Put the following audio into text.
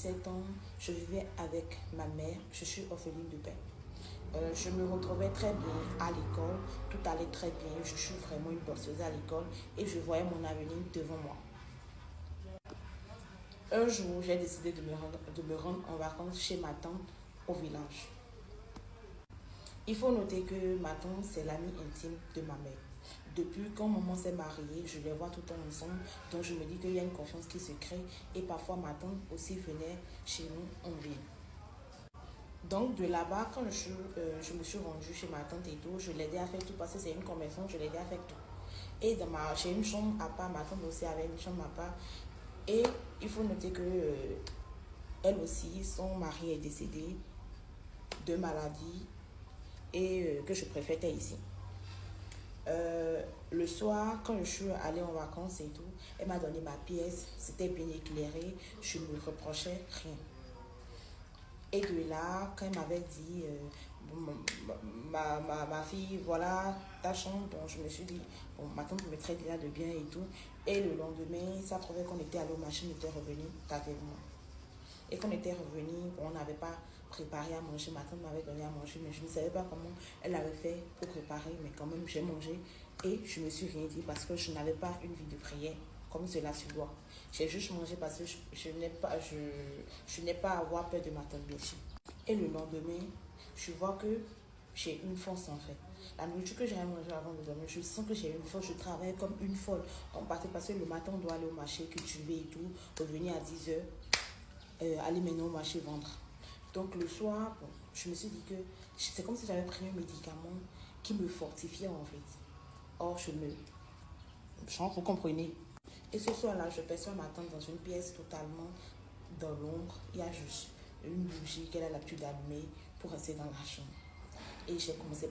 17 ans, je vivais avec ma mère, je suis orpheline de père. Je me retrouvais très bien à l'école, tout allait très bien, je suis vraiment une bosseuse à l'école et je voyais mon avenir devant moi. Un jour, j'ai décidé de me rendre en vacances chez ma tante au village. Il faut noter que ma tante, c'est l'amie intime de ma mère. Depuis quand maman s'est mariée, je les vois tout le temps ensemble, donc je me dis qu'il y a une confiance qui se crée et parfois ma tante aussi venait chez nous en ville. Donc de là-bas, quand je me suis rendue chez ma tante et tout, je l'aidais à faire tout parce que c'est une commerçante, je l'aidais à faire tout. Et j'ai une chambre à part, ma tante aussi avait une chambre à part. Et il faut noter que elle aussi, son mari est décédé de maladie et que je préférais ici. Le soir, quand je suis allée en vacances et tout, elle m'a donné ma pièce, c'était bien éclairé, je ne me reprochais rien. Et de là, quand elle m'avait dit, ma fille, voilà ta chambre, bon, je me suis dit, bon, ma tante me traite déjà de bien et tout. Et le lendemain, ça trouvait qu'on était allé au marché, on était revenu tardivement. Et quand on était revenu, on n'avait pas préparé à manger. Ma tante m'avait donné à manger, mais je ne savais pas comment elle avait fait pour préparer. Mais quand même, j'ai mangé et je me suis rien dit parce que je n'avais pas une vie de prière comme cela se doit. J'ai juste mangé parce que je n'ai pas à avoir peur de ma tante, bien sûr. Et le lendemain, je vois que j'ai une force en fait. La nourriture que j'avais mangée avant de dormir, je sens que j'ai une force, je travaille comme une folle. On partait parce que le matin, on doit aller au marché, cultiver et tout, revenir à 10 h. Aller maintenant au marché vendre. Donc le soir, bon, je me suis dit que c'est comme si j'avais pris un médicament qui me fortifiait en fait. Or, vous comprenez. Et ce soir-là, je perçois ma tante dans une pièce totalement dans l'ombre. Il y a juste une bougie qu'elle a l'habitude d'allumer pour rester dans la chambre. Et j'ai commencé